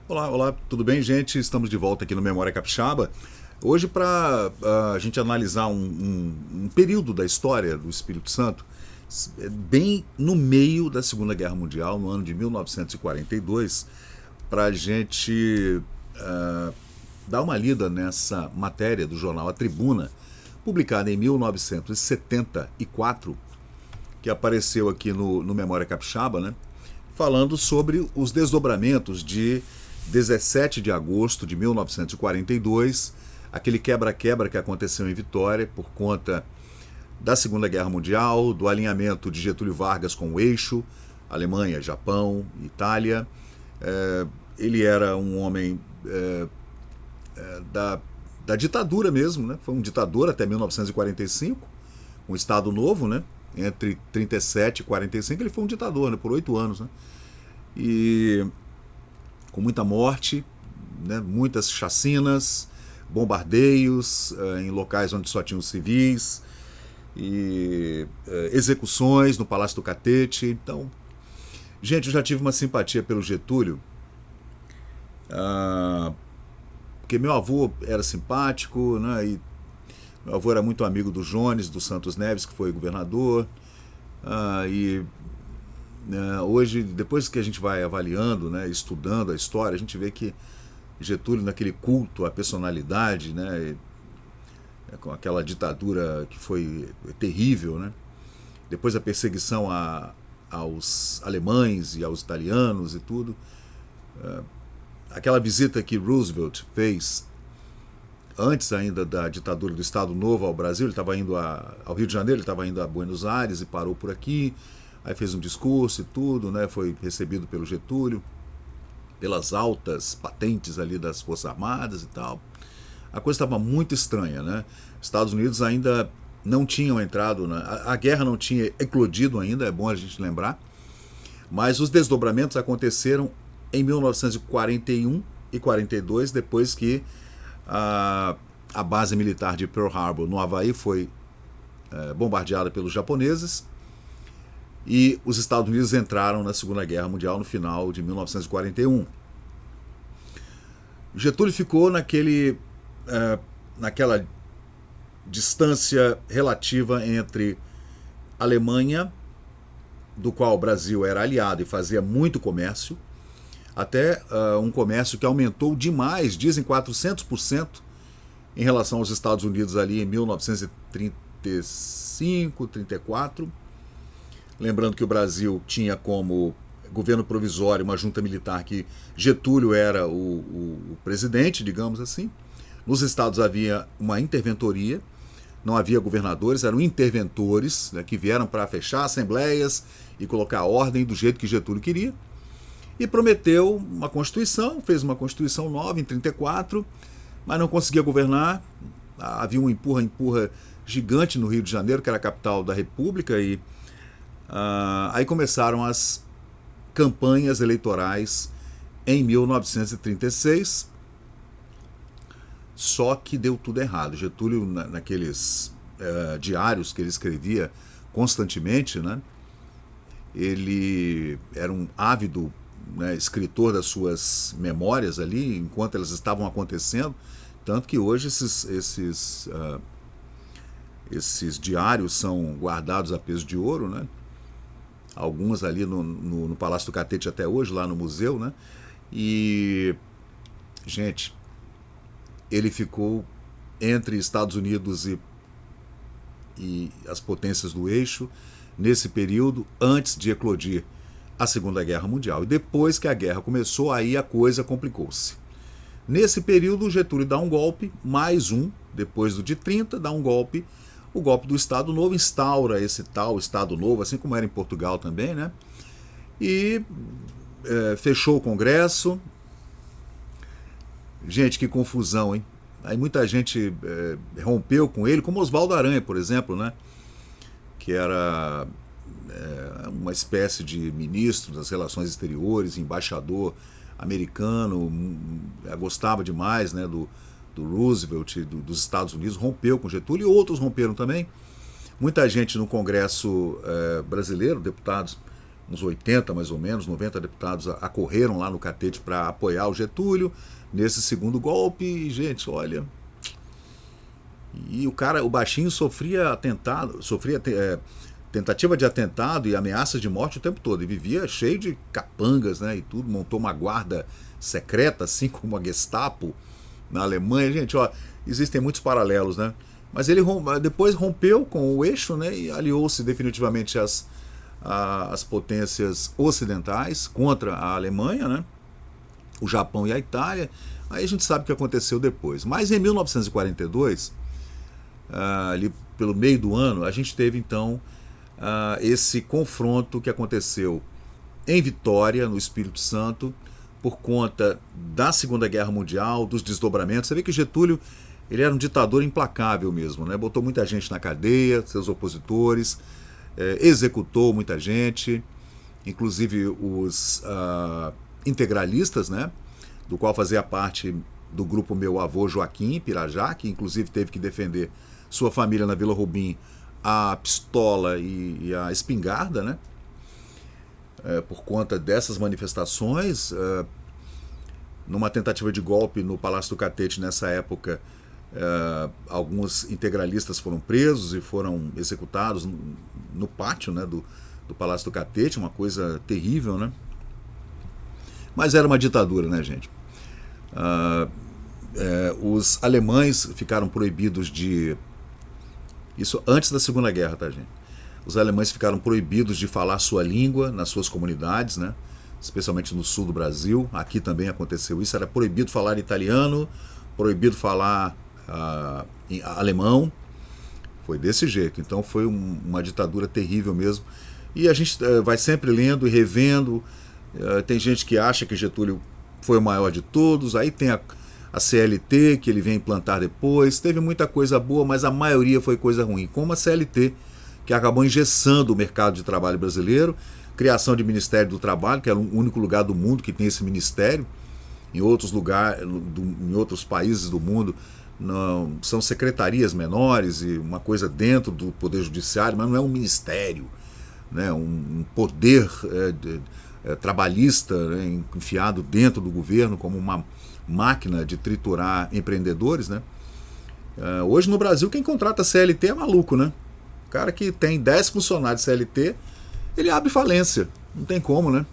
Olá, olá, tudo bem, gente? Estamos de volta aqui no Memória Capixaba. Hoje, para a gente analisar um período da história do Espírito Santo, bem no meio da Segunda Guerra Mundial, no ano de 1942, para a gente dar uma lida nessa matéria do jornal A Tribuna, publicada em 1974, que apareceu aqui no Memória Capixaba, né? Falando sobre os desdobramentos de 17 de agosto de 1942, aquele quebra-quebra que aconteceu em Vitória por conta da Segunda Guerra Mundial, do alinhamento de Getúlio Vargas com o eixo, Alemanha, Japão, Itália. Ele era um homem da ditadura mesmo, né? Foi um ditador até 1945, um Estado Novo, né? Entre 37 e 45 ele foi um ditador, né? Por 8 anos, né? E com muita morte, né? Muitas chacinas, bombardeios em locais onde só tinham civis, e execuções no Palácio do Catete. Então, gente, eu já tive uma simpatia pelo Getúlio, porque meu avô era simpático, né? E meu avô era muito amigo do Jones, do Santos Neves, que foi governador. Hoje, depois que a gente vai avaliando, né, estudando a história, a gente vê que Getúlio, naquele culto à personalidade, né, com aquela ditadura que foi terrível, né, depois a perseguição aos alemães e aos italianos e tudo, aquela visita que Roosevelt fez antes ainda da ditadura do Estado Novo ao Brasil, ele estava indo ao Rio de Janeiro, ele estava indo a Buenos Aires e parou por aqui, aí fez um discurso e tudo, né? Foi recebido pelo Getúlio, pelas altas patentes ali das Forças Armadas e tal. A coisa estava muito estranha, né? Estados Unidos ainda não tinham entrado, a guerra não tinha eclodido ainda, é bom a gente lembrar, mas os desdobramentos aconteceram em 1941 e 42, depois que a base militar de Pearl Harbor, no Havaí, foi bombardeada pelos japoneses, e os Estados Unidos entraram na Segunda Guerra Mundial no final de 1941. Getúlio ficou naquela distância relativa entre Alemanha, do qual o Brasil era aliado e fazia muito comércio, até um comércio que aumentou demais, dizem 400%, em relação aos Estados Unidos ali em 1935, 34. Lembrando que o Brasil tinha como governo provisório uma junta militar que Getúlio era o presidente, digamos assim. Nos estados havia uma interventoria, não havia governadores, eram interventores, né, que vieram para fechar assembleias e colocar ordem do jeito que Getúlio queria. E prometeu uma Constituição, fez uma Constituição nova em 34, mas não conseguia governar. Havia um empurra-empurra gigante no Rio de Janeiro, que era a capital da República, e aí começaram as campanhas eleitorais em 1936, só que deu tudo errado. Getúlio, naqueles diários que ele escrevia constantemente, né, ele era um ávido, né, escritor das suas memórias ali, enquanto elas estavam acontecendo, tanto que hoje esses diários são guardados a peso de ouro, né? Alguns ali no Palácio do Catete até hoje, lá no museu, né? E, gente, ele ficou entre Estados Unidos e as potências do eixo nesse período, antes de eclodir a Segunda Guerra Mundial. E depois que a guerra começou, aí a coisa complicou-se. Nesse período, o Getúlio dá um golpe, mais um, depois do de 30, dá um golpe, o golpe do Estado Novo, instaura esse tal Estado Novo, assim como era em Portugal também, né? E fechou o Congresso. Gente, que confusão, hein? Aí muita gente rompeu com ele, como Oswaldo Aranha, por exemplo, né? Que era uma espécie de ministro das relações exteriores, embaixador americano, gostava demais, né, do Roosevelt, dos Estados Unidos, rompeu com Getúlio, e outros romperam também. Muita gente no Congresso brasileiro, deputados, uns 80 mais ou menos, 90 deputados acorreram lá no Catete para apoiar o Getúlio nesse segundo golpe. E, gente, olha, e o baixinho sofria atentado, tentativa de atentado e ameaças de morte o tempo todo, e vivia cheio de capangas, né, e tudo, montou uma guarda secreta, assim como a Gestapo na Alemanha. Gente, ó, existem muitos paralelos, né? Mas ele depois rompeu com o eixo, né, e aliou-se definitivamente às potências ocidentais contra a Alemanha, né, o Japão e a Itália. Aí a gente sabe o que aconteceu depois. Mas em 1942, ali pelo meio do ano, a gente teve então esse confronto que aconteceu em Vitória, no Espírito Santo, por conta da Segunda Guerra Mundial, dos desdobramentos. Você vê que Getúlio, ele era um ditador implacável mesmo, né? Botou muita gente na cadeia, seus opositores, executou muita gente, inclusive os integralistas, né? Do qual fazia parte do grupo meu avô Joaquim Pirajá, que inclusive teve que defender sua família na Vila Rubim a pistola e a espingarda, né? Por conta dessas manifestações, numa tentativa de golpe no Palácio do Catete nessa época, alguns integralistas foram presos e foram executados no pátio, né, do Palácio do Catete, uma coisa terrível, né? Mas era uma ditadura, né, gente? Os alemães ficaram proibidos de... Isso antes da Segunda Guerra, tá, gente? Os alemães ficaram proibidos de falar sua língua nas suas comunidades, né? Especialmente no sul do Brasil. Aqui também aconteceu isso. Era proibido falar italiano, proibido falar alemão. Foi desse jeito. Então foi uma ditadura terrível mesmo. E a gente vai sempre lendo e revendo. Tem gente que acha que Getúlio foi o maior de todos. Aí tem a CLT, que ele vem implantar depois. Teve muita coisa boa, mas a maioria foi coisa ruim. Como a CLT, que acabou engessando o mercado de trabalho brasileiro. Criação de Ministério do Trabalho, que é o único lugar do mundo que tem esse ministério. Em outros lugares, em outros países do mundo, não, são secretarias menores e uma coisa dentro do Poder Judiciário, mas não é um ministério, né? Um poder trabalhista, né? Enfiado dentro do governo como uma máquina de triturar empreendedores, né? Hoje no Brasil quem contrata CLT é maluco, né? O cara que tem 10 funcionários CLT, ele abre falência, não tem como, né?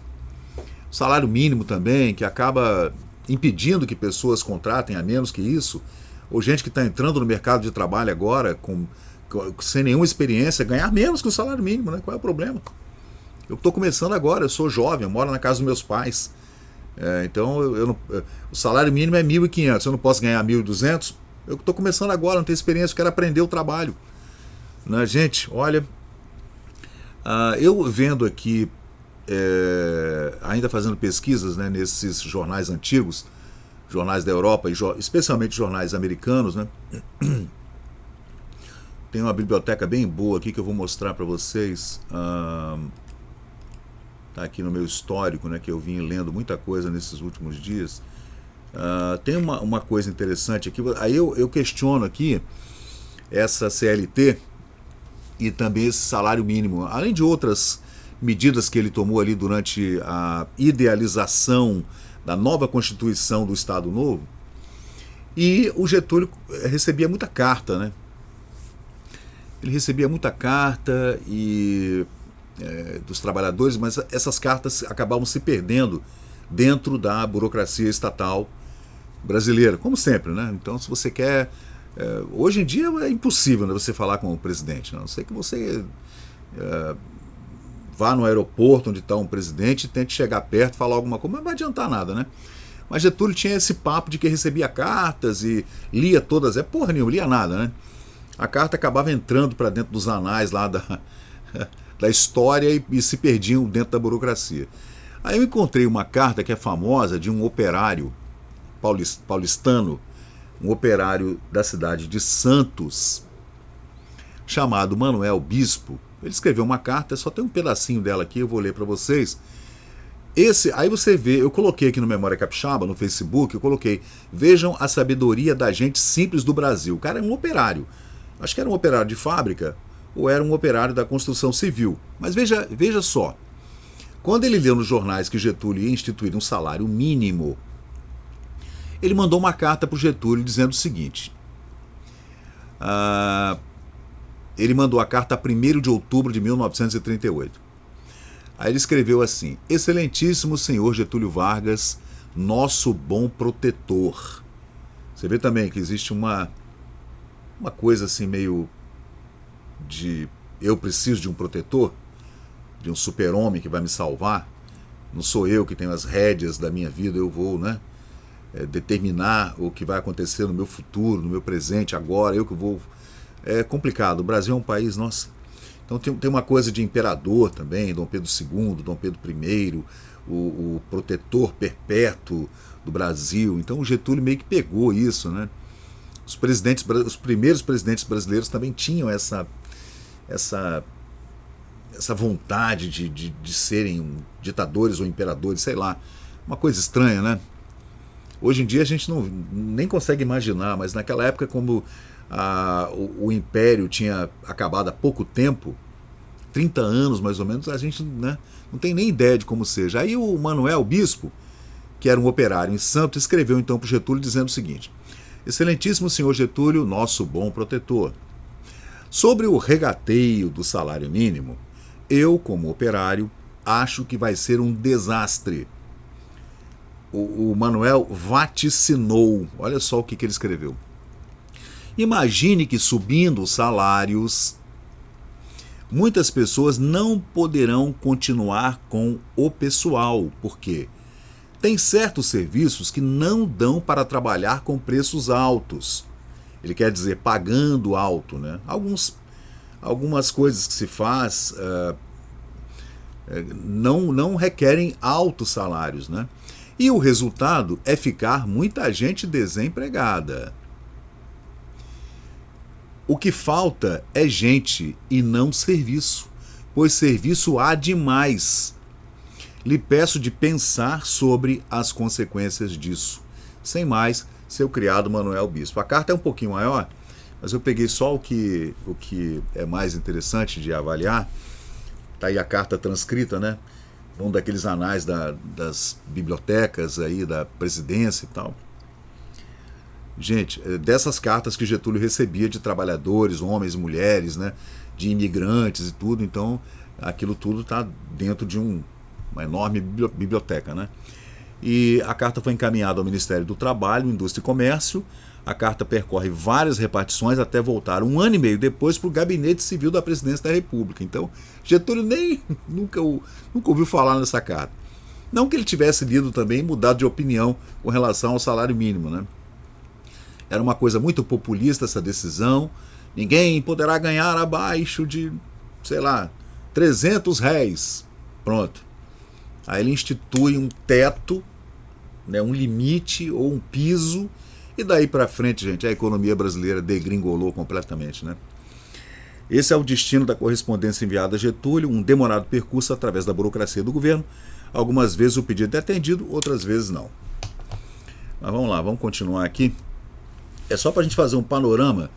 O salário mínimo também, que acaba impedindo que pessoas contratem a menos que isso, ou gente que está entrando no mercado de trabalho agora sem nenhuma experiência, ganhar menos que o salário mínimo, né? Qual é o problema? Eu estou começando agora, eu sou jovem, eu moro na casa dos meus pais, então o salário mínimo é 1.500, eu não posso ganhar 1.200, eu estou começando agora, não tenho experiência, eu quero aprender o trabalho, né, gente? Olha, eu vendo aqui, ainda fazendo pesquisas, né, nesses jornais antigos, jornais da Europa, especialmente jornais americanos, né? Tem uma biblioteca bem boa aqui que eu vou mostrar para vocês. Tá aqui no meu histórico, né, que eu vim lendo muita coisa nesses últimos dias. Tem uma coisa interessante aqui. Aí eu questiono aqui essa CLT e também esse salário mínimo, além de outras medidas que ele tomou ali durante a idealização da nova Constituição do Estado Novo. E o Getúlio recebia muita carta, né? Ele recebia muita carta dos trabalhadores, mas essas cartas acabavam se perdendo dentro da burocracia estatal brasileira, como sempre, né? Então, se você quer... hoje em dia é impossível, né, você falar com o presidente, né? A não ser que você vá no aeroporto onde está um presidente e tente chegar perto, falar alguma coisa, mas não vai adiantar nada, né? Mas Getúlio tinha esse papo de que recebia cartas e lia todas, porra nenhuma, lia nada, né? A carta acabava entrando para dentro dos anais lá da história e se perdiam dentro da burocracia. Aí eu encontrei uma carta que é famosa de um operário paulistano, um operário da cidade de Santos, chamado Manuel Bispo. Ele escreveu uma carta, só tem um pedacinho dela aqui, eu vou ler para vocês. Aí você vê, eu coloquei aqui no Memória Capixaba, no Facebook, eu coloquei: vejam a sabedoria da gente simples do Brasil. O cara é um operário, acho que era um operário de fábrica, ou era um operário da construção civil. Mas veja só, Quando ele leu nos jornais que Getúlio ia instituir um salário mínimo, ele mandou uma carta para o Getúlio dizendo o seguinte. Ele mandou a carta a 1º de outubro de 1938. Aí ele escreveu assim: Excelentíssimo senhor Getúlio Vargas, nosso bom protetor. Você vê também que existe uma coisa assim meio de eu preciso de um protetor, de um super-homem que vai me salvar. Não sou eu que tenho as rédeas da minha vida, eu vou, né, determinar o que vai acontecer no meu futuro, no meu presente, agora, eu que vou. É complicado, o Brasil é um país, nossa. Então tem uma coisa de imperador também, Dom Pedro II, Dom Pedro I, o protetor perpétuo do Brasil. Então o Getúlio meio que pegou isso, né? Os primeiros presidentes brasileiros também tinham essa vontade de serem ditadores ou imperadores, sei lá. Uma coisa estranha, né? Hoje em dia a gente nem consegue imaginar, mas naquela época, como o Império tinha acabado há pouco tempo, 30 anos mais ou menos, a gente, né, não tem nem ideia de como seja. Aí o Manuel Bispo, que era um operário em Santos, escreveu então para o Getúlio dizendo o seguinte: Excelentíssimo senhor Getúlio, nosso bom protetor, sobre o regateio do salário mínimo, eu, como operário, acho que vai ser um desastre. O Manuel vaticinou, olha só o que ele escreveu. Imagine que subindo os salários, muitas pessoas não poderão continuar com o pessoal, porque tem certos serviços que não dão para trabalhar com preços altos. Ele quer dizer pagando alto, né? Algumas coisas que se faz não requerem altos salários, né? E o resultado é ficar muita gente desempregada. O que falta é gente e não serviço, pois serviço há demais. Lhe peço de pensar sobre as consequências disso. Sem mais, seu criado Manuel Bispo. A carta é um pouquinho maior, mas eu peguei só o que é mais interessante de avaliar. Está aí a carta transcrita, né? Um daqueles anais das bibliotecas aí, da presidência e tal. Gente, dessas cartas que Getúlio recebia de trabalhadores, homens, mulheres, né, de imigrantes e tudo, então aquilo tudo está dentro de uma enorme biblioteca, né? E a carta foi encaminhada ao Ministério do Trabalho, Indústria e Comércio. A carta percorre várias repartições até voltar 1 ano e meio depois para o Gabinete Civil da Presidência da República. Então, Getúlio nunca ouviu falar nessa carta. Não que ele tivesse lido também e mudado de opinião com relação ao salário mínimo, né? Era uma coisa muito populista essa decisão. Ninguém poderá ganhar abaixo de, sei lá, 300 réis. Pronto. Aí ele institui um teto, né, um limite ou um piso, e daí para frente, gente, a economia brasileira degringolou completamente, né? Esse é o destino da correspondência enviada a Getúlio, um demorado percurso através da burocracia do governo. Algumas vezes o pedido é atendido, outras vezes não. Mas vamos lá, vamos continuar aqui. É só para a gente fazer um panorama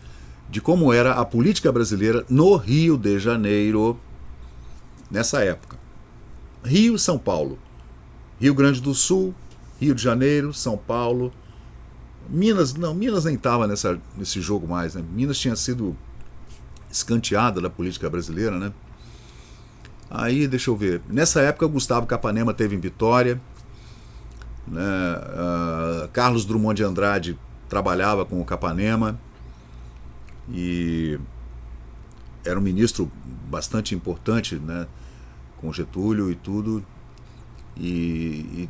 de como era a política brasileira no Rio de Janeiro nessa época. Rio, São Paulo, Rio Grande do Sul, Rio de Janeiro, São Paulo. Minas nem estava nesse jogo mais, né? Minas tinha sido escanteada da política brasileira, né? Aí, deixa eu ver. Nessa época, Gustavo Capanema teve em Vitória, né? Carlos Drummond de Andrade trabalhava com o Capanema e era um ministro bastante importante, né, com Getúlio e tudo, e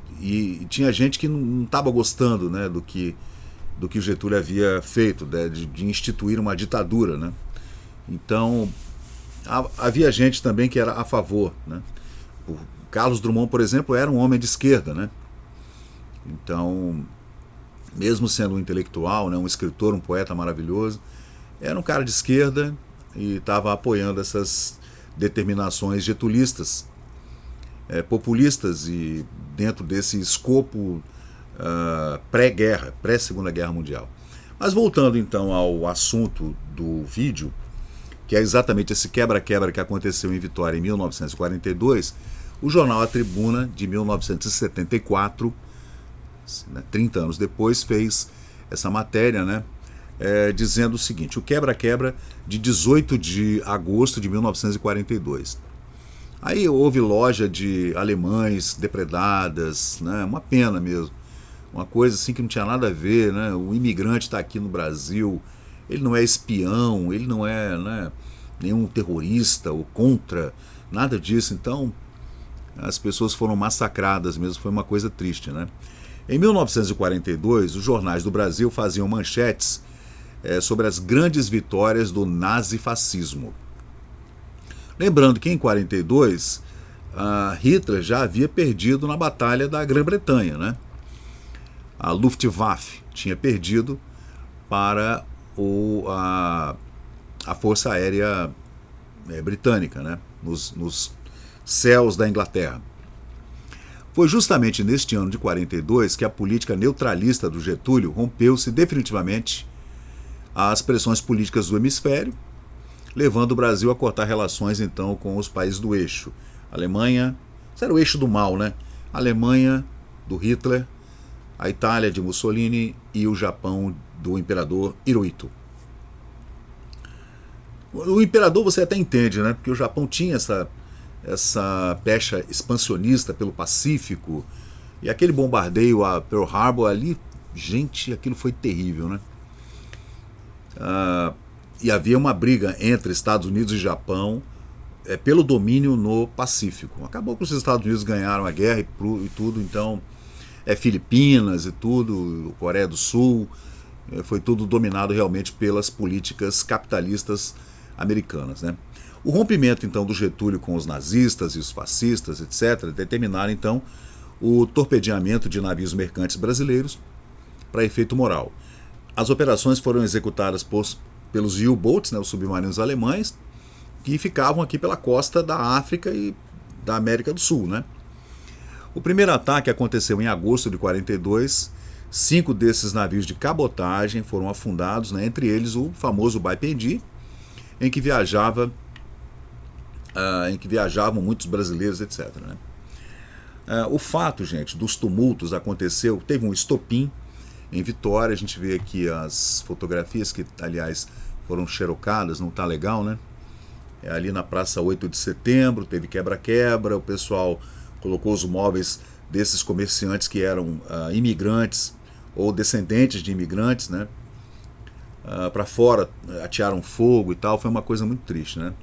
tinha gente que não estava gostando, né, do que o Getúlio havia feito, né, de instituir uma ditadura, né? Então havia gente também que era a favor, né? O Carlos Drummond, por exemplo, era um homem de esquerda, né? Então, mesmo sendo um intelectual, né, um escritor, um poeta maravilhoso, era um cara de esquerda e estava apoiando essas determinações getulistas, populistas, e dentro desse escopo pré-guerra, pré-Segunda Guerra Mundial. Mas voltando então ao assunto do vídeo, que é exatamente esse quebra-quebra que aconteceu em Vitória em 1942, o jornal A Tribuna, de 1974, 30 anos depois, fez essa matéria, né, dizendo o seguinte: o quebra-quebra de 18 de agosto de 1942. Aí houve loja de alemães depredadas, né, uma pena mesmo. Uma coisa assim que não tinha nada a ver, né? O imigrante está aqui no Brasil, ele não é espião, ele não é, né, nenhum terrorista ou contra, nada disso. Então, as pessoas foram massacradas mesmo, foi uma coisa triste, né? Em 1942, os jornais do Brasil faziam manchetes sobre as grandes vitórias do nazifascismo. Lembrando que em 1942, Hitler já havia perdido na Batalha da Grã-Bretanha, né? A Luftwaffe tinha perdido para a Força Aérea Britânica, né? nos céus da Inglaterra. Foi justamente neste ano de 42 que a política neutralista do Getúlio rompeu-se definitivamente às pressões políticas do hemisfério, levando o Brasil a cortar relações então com os países do eixo. Alemanha, isso era o eixo do mal, né? A Alemanha do Hitler, a Itália de Mussolini e o Japão do imperador Hirohito. O imperador você até entende, né? Porque o Japão tinha essa pecha expansionista pelo Pacífico, e aquele bombardeio a Pearl Harbor ali, gente, aquilo foi terrível, né? E havia uma briga entre Estados Unidos e Japão pelo domínio no Pacífico. Acabou que os Estados Unidos ganharam a guerra e tudo, então Filipinas e tudo, Coreia do Sul, foi tudo dominado realmente pelas políticas capitalistas americanas, né? O rompimento então do Getúlio com os nazistas e os fascistas, etc., determinaram então o torpedeamento de navios mercantes brasileiros para efeito moral. As operações foram executadas pelos U-boats, né, os submarinos alemães, que ficavam aqui pela costa da África e da América do Sul, né? O primeiro ataque aconteceu em agosto de 42. 5 desses navios de cabotagem foram afundados, né, entre eles o famoso Baipendi, em que viajavam muitos brasileiros, etc., né? O fato, gente, dos tumultos aconteceu, teve um estopim em Vitória. A gente vê aqui as fotografias que, aliás, foram xerocadas, não tá legal, né? Ali na Praça 8 de Setembro, teve quebra-quebra, o pessoal colocou os móveis desses comerciantes que eram imigrantes ou descendentes de imigrantes, né, para fora, atearam fogo e tal. Foi uma coisa muito triste, né?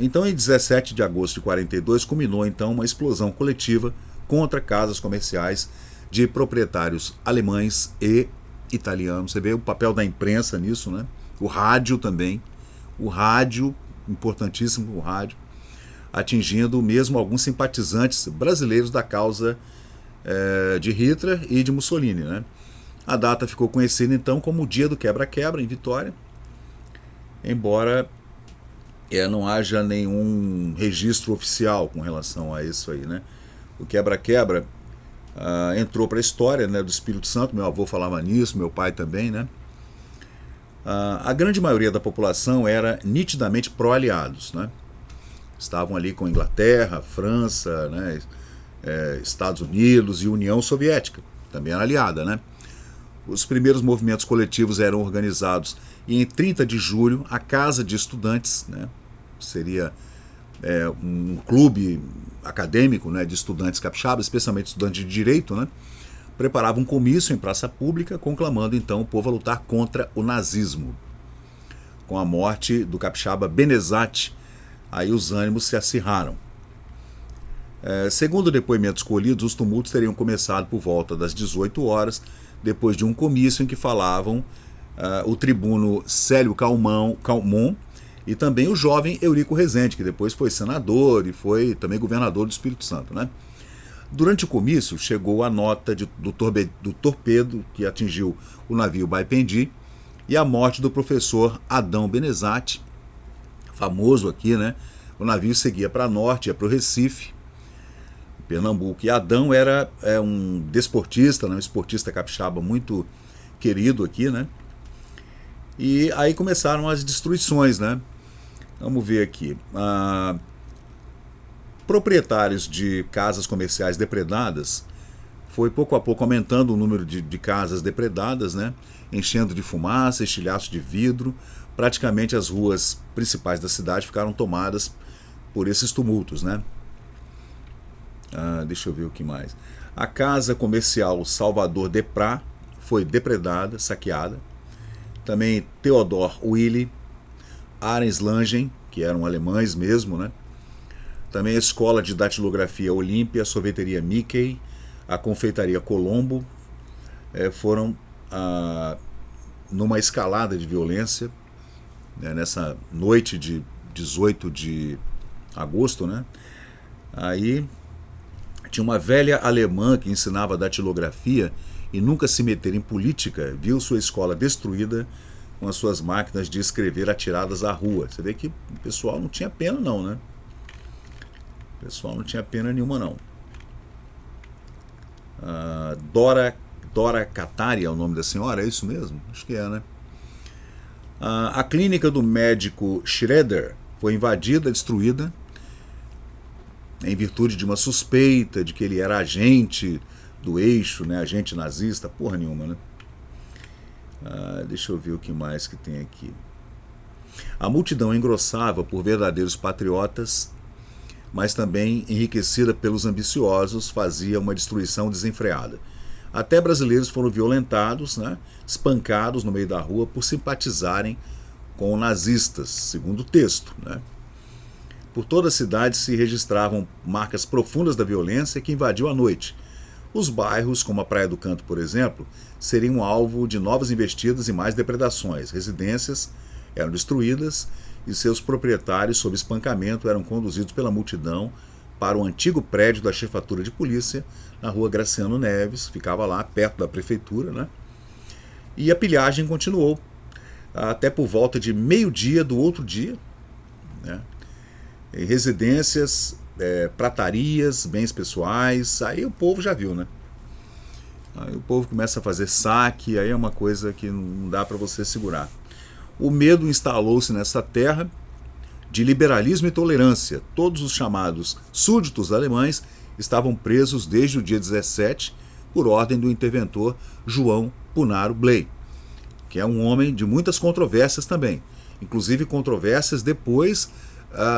Então, em 17 de agosto de 42, culminou então uma explosão coletiva contra casas comerciais de proprietários alemães e italianos. Você vê o papel da imprensa nisso, né? O rádio também, o rádio, importantíssimo o rádio, atingindo mesmo alguns simpatizantes brasileiros da causa de Hitler e de Mussolini, né? A data ficou conhecida então como o Dia do Quebra-Quebra em Vitória, embora não haja nenhum registro oficial com relação a isso aí, né? O quebra-quebra entrou para a história, né, do Espírito Santo. Meu avô falava nisso, meu pai também, né? A grande maioria da população era nitidamente pró-aliados, né? Estavam ali com Inglaterra, França, né, Estados Unidos e União Soviética, também era aliada, né? Os primeiros movimentos coletivos eram organizados e em 30 de julho a Casa de Estudantes, né, seria um clube acadêmico, né, de estudantes capixabas, especialmente estudantes de direito, né, preparava um comício em praça pública conclamando então o povo a lutar contra o nazismo. Com a morte do capixaba Benezati, aí os ânimos se acirraram. Segundo depoimentos colhidos, os tumultos teriam começado por volta das 18 horas, depois de um comício em que falavam o tribuno Célio Calmon e também o jovem Eurico Rezende, que depois foi senador e foi também governador do Espírito Santo, né? Durante o comício, chegou a nota do torpedo que atingiu o navio Baipendi e a morte do professor Adão Benezati, famoso aqui, né? O navio seguia para norte, ia para o Recife, Pernambuco. E Adão era um desportista, né? Um esportista capixaba muito querido aqui, né? E aí começaram as destruições, né? Vamos ver aqui. proprietários de casas comerciais depredadas, foi pouco a pouco aumentando o número de casas depredadas, né? Enchendo de fumaça, estilhaços de vidro. Praticamente as ruas principais da cidade ficaram tomadas por esses tumultos, né? Deixa eu ver o que mais. A casa comercial Salvador Deprá foi depredada, saqueada. Também Theodor Willi, Arenz Langen, que eram alemães mesmo, né? Também a Escola de Datilografia Olímpia, a Sorveteria Mickey, a Confeitaria Colombo, foram numa escalada de violência, né, nessa noite de 18 de agosto, né? Aí tinha uma velha alemã que ensinava datilografia e nunca se meter em política, viu sua escola destruída com as suas máquinas de escrever atiradas à rua. Você vê que o pessoal não tinha pena não, né? O pessoal não tinha pena nenhuma não. Dora Katari é o nome da senhora, é isso mesmo? Acho que é, né? A clínica do médico Schroeder foi invadida, destruída, em virtude de uma suspeita de que ele era agente do eixo, né? Agente nazista, porra nenhuma, né? Deixa eu ver o que mais que tem aqui. A multidão engrossava por verdadeiros patriotas, mas também enriquecida pelos ambiciosos, fazia uma destruição desenfreada. Até brasileiros foram violentados, né, espancados no meio da rua por simpatizarem com nazistas, segundo o texto, né. Por toda a cidade se registravam marcas profundas da violência que invadiu a noite. Os bairros, como a Praia do Canto, por exemplo, seriam alvo de novas investidas e mais depredações. Residências eram destruídas e seus proprietários, sob espancamento, eram conduzidos pela multidão para o antigo prédio da chefatura de polícia, na rua Graciano Neves, ficava lá perto da prefeitura, né? E a pilhagem continuou até por volta de meio-dia do outro dia, né? Em residências, pratarias, bens pessoais, aí o povo já viu, né? Aí o povo começa a fazer saque, aí é uma coisa que não dá para você segurar. O medo instalou-se nessa terra de liberalismo e tolerância. Todos os chamados súditos alemães estavam presos desde o dia 17 por ordem do interventor João Punaro Bley, que é um homem de muitas controvérsias também, inclusive controvérsias depois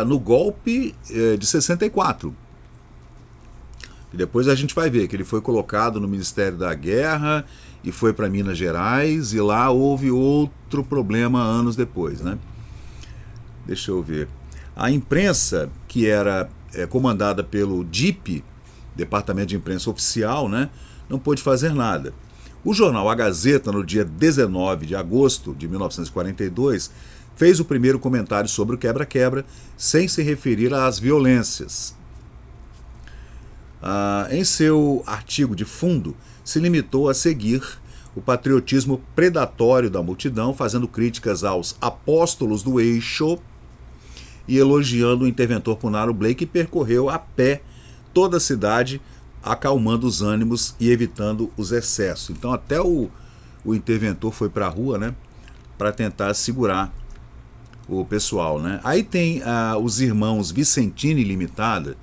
no golpe de 64. E depois a gente vai ver que ele foi colocado no Ministério da Guerra e foi para Minas Gerais, e lá houve outro problema anos depois, né? Deixa eu ver. A imprensa, que era comandada pelo DIP, Departamento de Imprensa Oficial, né, não pôde fazer nada. O jornal A Gazeta, no dia 19 de agosto de 1942, fez o primeiro comentário sobre o quebra-quebra, sem se referir às violências. Em seu artigo de fundo, se limitou a seguir o patriotismo predatório da multidão, fazendo críticas aos apóstolos do eixo e elogiando o interventor Punaro Bley, que percorreu a pé toda a cidade, acalmando os ânimos e evitando os excessos. Então até o interventor foi para a rua, né, para tentar segurar o pessoal, né? Aí tem os irmãos Vicentini Limitada,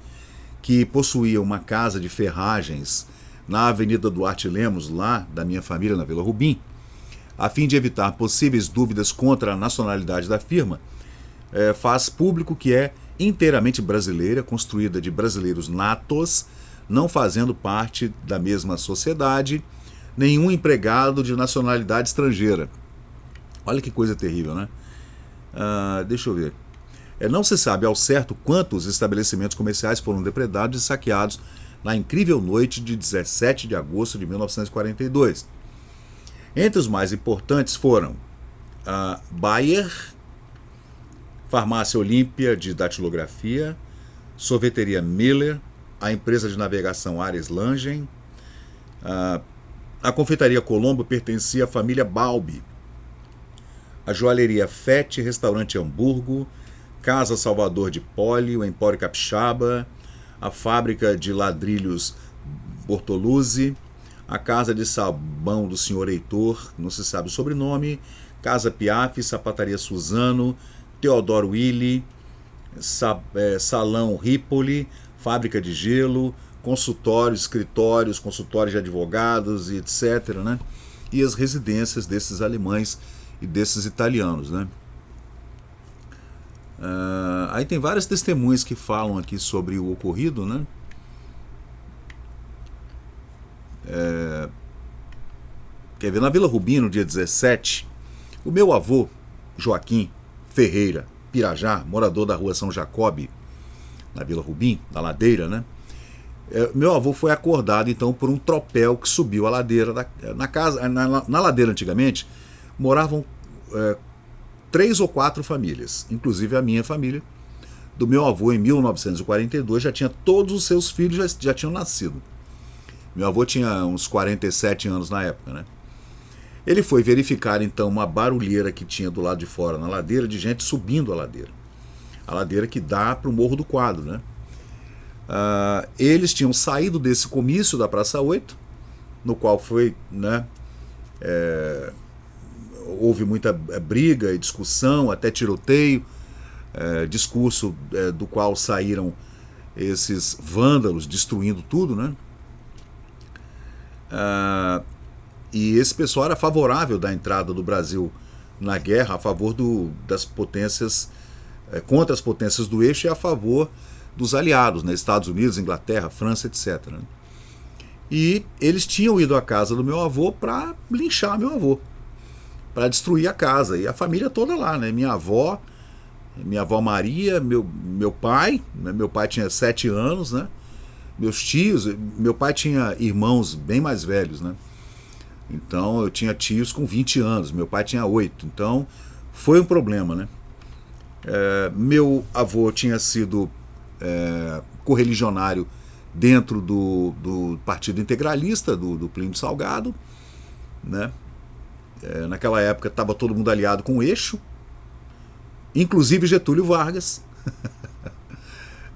que possuíam uma casa de ferragens na Avenida Duarte Lemos, lá da minha família, na Vila Rubim. A fim de evitar possíveis dúvidas contra a nacionalidade da firma, faz público que é inteiramente brasileira, construída de brasileiros natos, não fazendo parte da mesma sociedade, nenhum empregado de nacionalidade estrangeira. Olha que coisa terrível, né? Deixa eu ver. Não se sabe ao certo quantos estabelecimentos comerciais foram depredados e saqueados na incrível noite de 17 de agosto de 1942. Entre os mais importantes foram Bayer, Farmácia Olímpia de Datilografia, Sorveteria Miller, a empresa de navegação Arenz Langen, a Confeitaria Colombo pertencia à família Balbi, a joalheria Fete, restaurante Hamburgo, Casa Salvador de Poli, o Empório Capixaba, a fábrica de ladrilhos Bortoluzzi, a casa de sabão do senhor Heitor, não se sabe o sobrenome, Casa Piaf, Sapataria Suzano, Theodor Willi, Salão Ripoli, fábrica de gelo, consultórios, escritórios, consultórios de advogados e etc., né? E as residências desses alemães e desses italianos, né? Aí tem várias testemunhas que falam aqui sobre o ocorrido, né? Quer ver, na Vila Rubim, no dia 17, o meu avô, Joaquim Ferreira Pirajá, morador da rua São Jacobe, na Vila Rubim, na ladeira, né? Meu avô foi acordado então por um tropel que subiu a ladeira. Na ladeira antigamente moravam 3 ou 4 famílias, inclusive a minha família. Do meu avô, em 1942, já tinha todos os seus filhos, já tinham nascido. Meu avô tinha uns 47 anos na época, né? Ele foi verificar então uma barulheira que tinha do lado de fora na ladeira, de gente subindo a ladeira que dá para o Morro do Quadro, né? Eles tinham saído desse comício da Praça 8, no qual foi, né, houve muita briga e discussão, até tiroteio, discurso do qual saíram esses vândalos destruindo tudo, né? E esse pessoal era favorável da entrada do Brasil na guerra, a favor das potências, contra as potências do eixo e a favor dos aliados, né, Estados Unidos, Inglaterra, França, etc., né? E eles tinham ido à casa do meu avô para linchar meu avô, para destruir a casa, e a família toda lá, né? Minha avó Maria, meu pai, né? Meu pai tinha 7 anos, né? Meus tios, meu pai tinha irmãos bem mais velhos, né? Então eu tinha tios com 20 anos, meu pai tinha 8, então foi um problema, né? Meu avô tinha sido correligionário dentro do Partido Integralista, do Plínio Salgado, né? Naquela época estava todo mundo aliado com o eixo, inclusive Getúlio Vargas.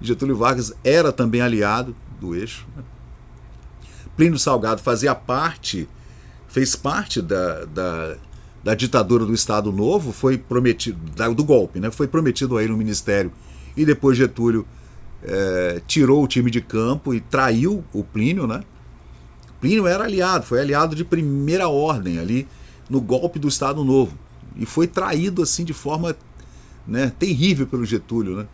Getúlio Vargas era também aliado do eixo, né? Plínio Salgado fez parte da ditadura do Estado Novo, foi prometido, do golpe, né? Foi prometido a ele um ministério, e depois Getúlio tirou o time de campo e traiu o Plínio, né? Plínio era aliado, foi aliado de primeira ordem ali no golpe do Estado Novo, e foi traído assim de forma, né, terrível pelo Getúlio, né?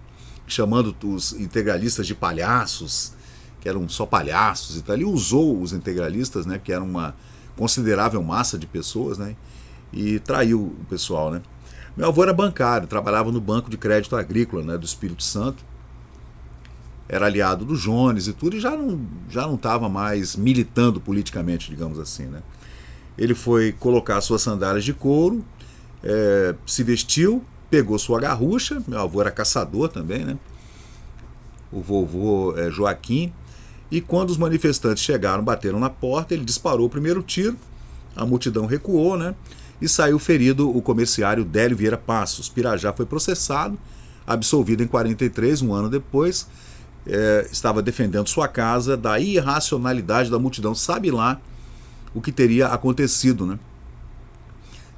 Chamando os integralistas de palhaços, que eram só palhaços e tal. Ele usou os integralistas, né, que eram uma considerável massa de pessoas, né, e traiu o pessoal, né? Meu avô era bancário, trabalhava no Banco de Crédito Agrícola, né, do Espírito Santo, era aliado do Jones e tudo, e já não estava mais militando politicamente, digamos assim, né? Ele foi colocar suas sandálias de couro, se vestiu, pegou sua garrucha, meu avô era caçador também, né? O vovô Joaquim, e quando os manifestantes chegaram, bateram na porta, ele disparou o primeiro tiro, a multidão recuou, né? E saiu ferido o comerciário Délio Vieira Passos. Pirajá foi processado, absolvido em 43, um ano depois, estava defendendo sua casa da irracionalidade da multidão. Sabe lá o que teria acontecido, né?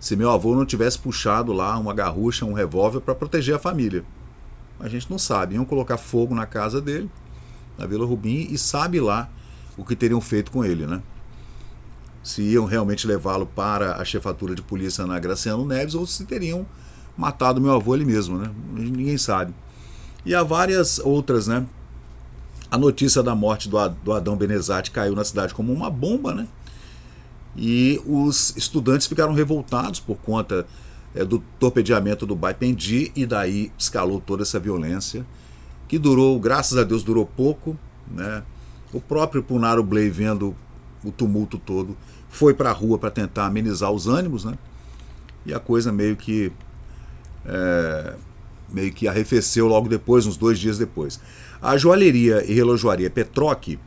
Se meu avô não tivesse puxado lá uma garrucha, um revólver para proteger a família. A gente não sabe. Iam colocar fogo na casa dele, na Vila Rubim, e sabe lá o que teriam feito com ele, né? Se iam realmente levá-lo para a chefatura de polícia na Graciano Neves ou se teriam matado meu avô ali mesmo, né? Ninguém sabe. E há várias outras, né? A notícia da morte do Adão Benezati caiu na cidade como uma bomba, né? E os estudantes ficaram revoltados por conta do torpedeamento do Baipendi, e daí escalou toda essa violência, que durou, graças a Deus, durou pouco, né? O próprio Punaro Bley, vendo o tumulto todo, foi para a rua para tentar amenizar os ânimos, né? E a coisa meio que arrefeceu logo depois, uns 2 dias depois. A joalheria e relojoaria Petroc,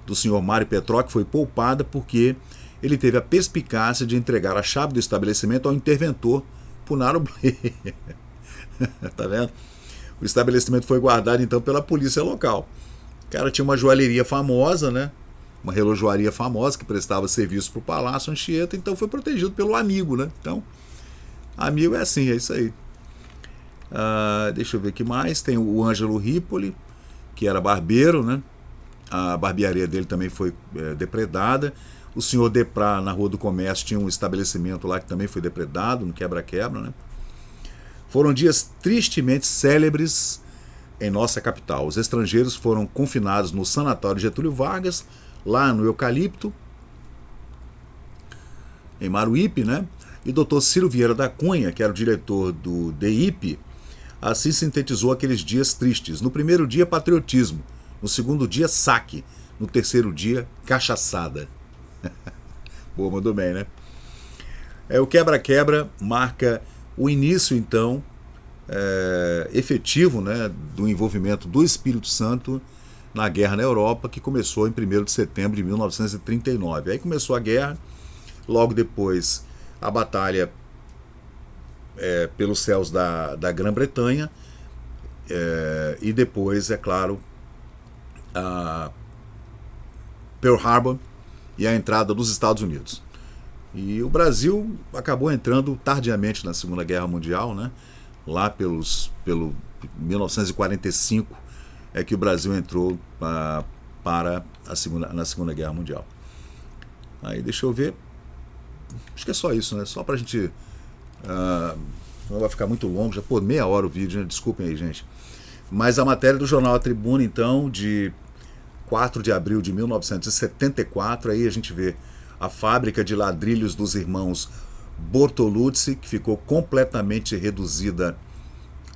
do senhor Mário Petroc, foi poupada porque ele teve a perspicácia de entregar a chave do estabelecimento ao interventor Punaro Bley. Tá vendo? O estabelecimento foi guardado então pela polícia local. O cara tinha uma joalheria famosa, né? Uma relojoaria famosa que prestava serviço para o Palácio Anchieta, então foi protegido pelo amigo, né? Então, amigo é assim, é isso aí. Deixa eu ver o que mais. Tem o Ângelo Ripoli, que era barbeiro, né? A barbearia dele também foi depredada. O senhor Deprá, na Rua do Comércio, tinha um estabelecimento lá que também foi depredado, no quebra-quebra, né? Foram dias tristemente célebres em nossa capital. Os estrangeiros foram confinados no Sanatório Getúlio Vargas, lá no Eucalipto, em Maruípe, né? E o Dr. Ciro Vieira da Cunha, que era o diretor do DIP, assim sintetizou aqueles dias tristes. No primeiro dia, patriotismo. No segundo dia, saque. No terceiro dia, cachaçada. Boa, mandou bem, né? O quebra-quebra marca o início, então, efetivo, né, do envolvimento do Espírito Santo na guerra na Europa, que começou em 1º de setembro de 1939. Aí começou a guerra, logo depois a batalha pelos céus da Grã-Bretanha, e depois, é claro, a Pearl Harbor e a entrada dos Estados Unidos. E o Brasil acabou entrando tardiamente na Segunda Guerra Mundial, né? Lá pelo 1945 é que o Brasil entrou na Segunda Guerra Mundial. Aí deixa eu ver, acho que é só isso, né? Só pra gente, não vai ficar muito longo, já pô, meia hora o vídeo, né? Desculpem aí, gente. Mas a matéria do jornal A Tribuna, então, de 4 de abril de 1974, aí a gente vê a fábrica de ladrilhos dos irmãos Bortolucci, que ficou completamente reduzida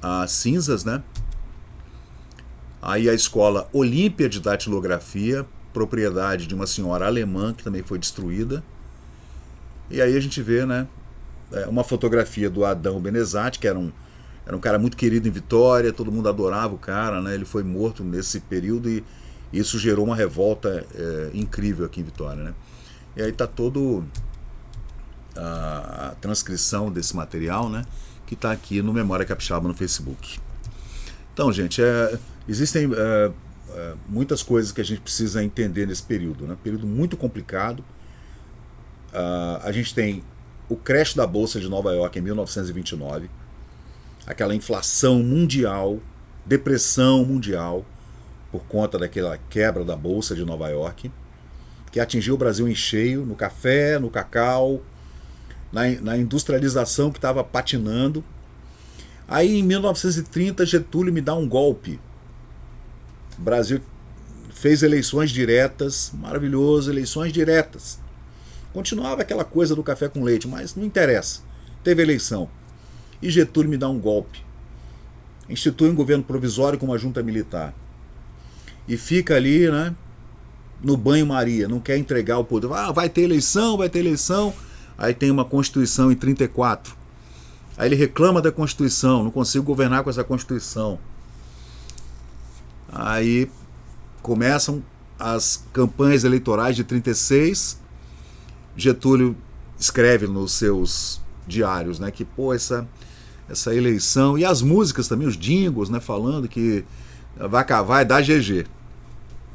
a cinzas, né? Aí a escola Olímpia de Datilografia, propriedade de uma senhora alemã, que também foi destruída. E aí a gente vê, né, uma fotografia do Adão Benezati, que era um cara muito querido em Vitória, todo mundo adorava o cara, né? Ele foi morto nesse período e isso gerou uma revolta incrível aqui em Vitória, né? E aí está todo a transcrição desse material, né, que está aqui no Memória Capixaba no Facebook. Então, gente, existem muitas coisas que a gente precisa entender nesse período, né? Período muito complicado. A gente tem o crash da Bolsa de Nova York em 1929, aquela inflação mundial, depressão mundial, por conta daquela quebra da Bolsa de Nova York, que atingiu o Brasil em cheio, no café, no cacau, na industrialização que estava patinando. Aí em 1930 Getúlio me dá um golpe. O Brasil fez eleições diretas, maravilhoso, eleições diretas. Continuava aquela coisa do café com leite, mas não interessa. Teve eleição. E Getúlio me dá um golpe. Institui um governo provisório com uma junta militar. E fica ali, né, no banho-maria, não quer entregar o poder. Vai ter eleição, vai ter eleição. Aí tem uma Constituição em 34. Aí ele reclama da Constituição, não consigo governar com essa Constituição. Aí começam as campanhas eleitorais de 36. Getúlio escreve nos seus diários, né, que pô, essa eleição, e as músicas também, os jingles, né, falando que vai dar GG.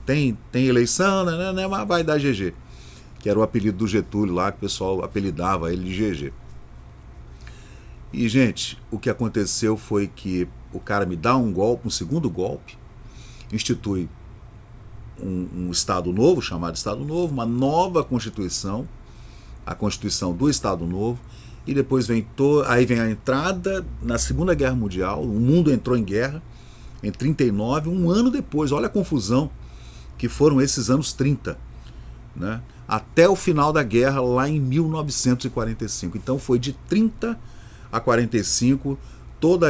Tem eleição, né, mas vai dar GG. Que era o apelido do Getúlio lá, que o pessoal apelidava ele de GG. E, gente, o que aconteceu foi que o cara me dá um golpe, um segundo golpe, institui um Estado Novo, chamado Estado Novo, uma nova Constituição, a Constituição do Estado Novo, e depois aí vem a entrada na Segunda Guerra Mundial, o mundo entrou em guerra em 39, um ano depois, olha a confusão que foram esses anos 30, né? Até o final da guerra, lá em 1945. Então foi de 30 a 45, todo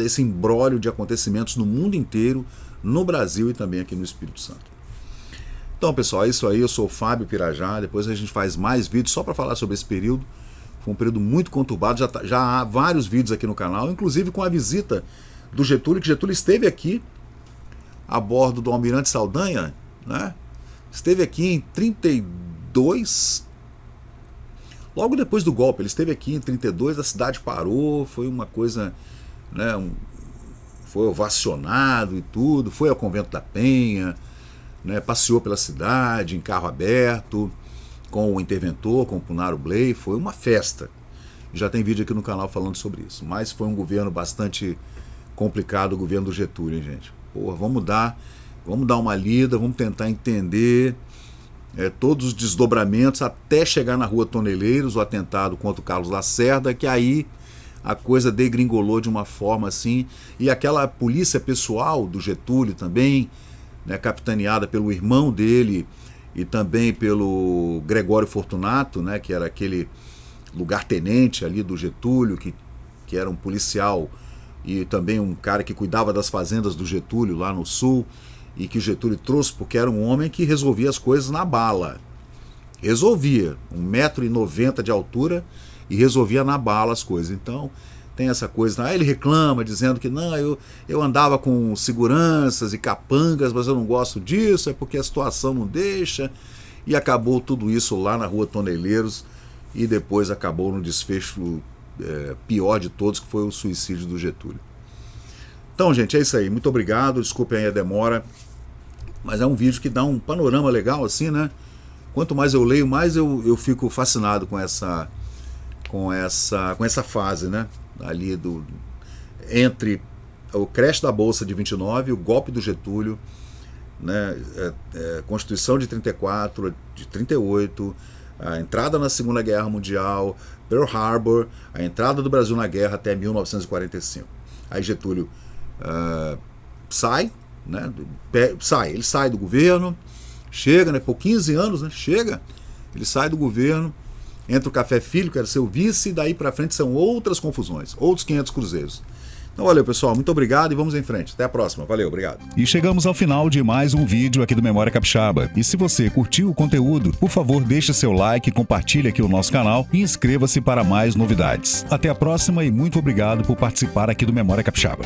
esse imbróglio de acontecimentos no mundo inteiro, no Brasil e também aqui no Espírito Santo. Então, pessoal, é isso aí. Eu sou o Fábio Pirajá. Depois a gente faz mais vídeos só para falar sobre esse período. Foi um período muito conturbado. Já há vários vídeos aqui no canal, inclusive com a visita do Getúlio, que Getúlio esteve aqui a bordo do Almirante Saldanha, né? Esteve aqui em 32, logo depois do golpe. Ele esteve aqui em 32, a cidade parou, foi uma coisa, né, foi ovacionado e tudo, foi ao Convento da Penha, né, passeou pela cidade em carro aberto, com o interventor, com o Punaro Bley, foi uma festa. Já tem vídeo aqui no canal falando sobre isso, mas foi um governo bastante complicado, o governo do Getúlio, hein, gente? Porra, vamos dar Vamos dar uma lida, vamos tentar entender todos os desdobramentos até chegar na Rua Toneleiros, o atentado contra o Carlos Lacerda, que aí a coisa degringolou de uma forma assim. E aquela polícia pessoal do Getúlio também, né, capitaneada pelo irmão dele e também pelo Gregório Fortunato, né, que era aquele lugar-tenente ali do Getúlio, que era um policial e também um cara que cuidava das fazendas do Getúlio lá no sul, e que o Getúlio trouxe porque era um homem que resolvia as coisas na bala. Resolvia, 1,90 m de altura e resolvia na bala as coisas. Então tem essa coisa, aí ele reclama dizendo que não, eu andava com seguranças e capangas, mas eu não gosto disso, é porque a situação não deixa, e acabou tudo isso lá na Rua Toneleiros, e depois acabou no desfecho pior de todos, que foi o suicídio do Getúlio. Então, gente, é isso aí. Muito obrigado. Desculpem aí a demora. Mas é um vídeo que dá um panorama legal, assim, né? Quanto mais eu leio, mais eu fico fascinado com essa fase, né? Ali entre o crash da Bolsa de 29, o golpe do Getúlio, né? Constituição de 34, de 38, a entrada na Segunda Guerra Mundial, Pearl Harbor, a entrada do Brasil na guerra até 1945. Aí Getúlio sai, né? Ele sai do governo, chega, né? Por 15 anos, né? Chega, ele sai do governo, entra o Café Filho, que era seu vice, e daí para frente são outras confusões, outros 500 cruzeiros. Então valeu, pessoal, muito obrigado e vamos em frente. Até a próxima, valeu, obrigado. E chegamos ao final de mais um vídeo aqui do Memória Capixaba. E se você curtiu o conteúdo, por favor deixe seu like, compartilhe aqui o nosso canal e inscreva-se para mais novidades. Até a próxima e muito obrigado por participar aqui do Memória Capixaba.